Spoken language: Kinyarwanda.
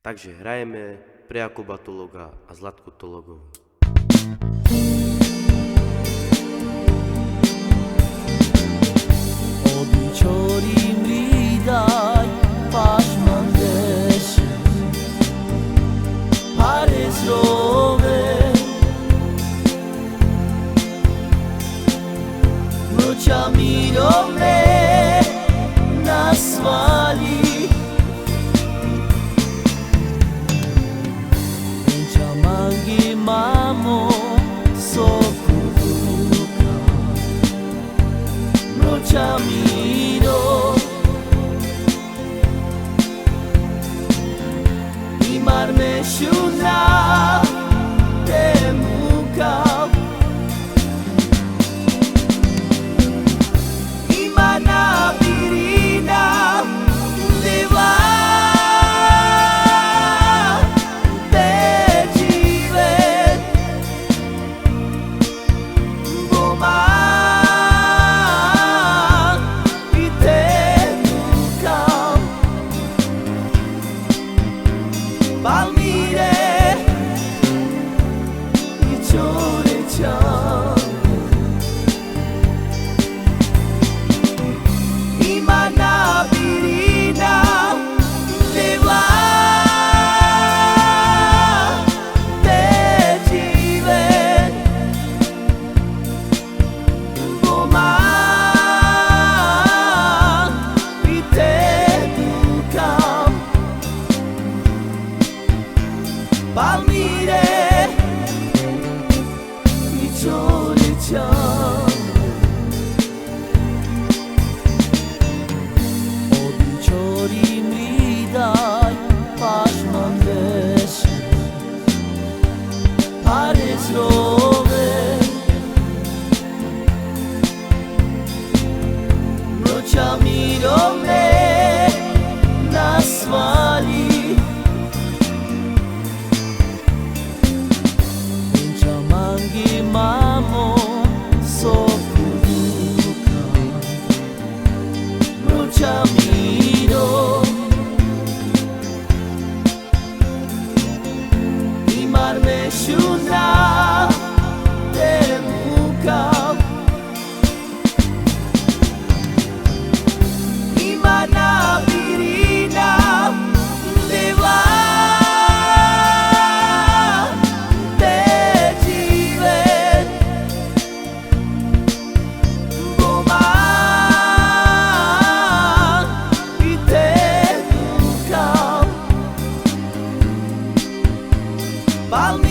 Takže hrajeme pre Jakuba Tuloga a Zlatku Tulogovú. Obličorím lídaj, pašman deši, pare zrove, noćami domne nasvali. Mangi mamo sokuruka Noćamiro Imar me šuna Temuka Imana birina Deva Palmire i Čoreća Imana birina Deva te žive Boma i te dukam Palmire i Čoreća Obličorim lidaj, pašman deši, pare zrove, noćami domne nasvali. Mangi mamo sokuruka Noćamiro Imar me šuna Temuka Imana birina Deva Palmire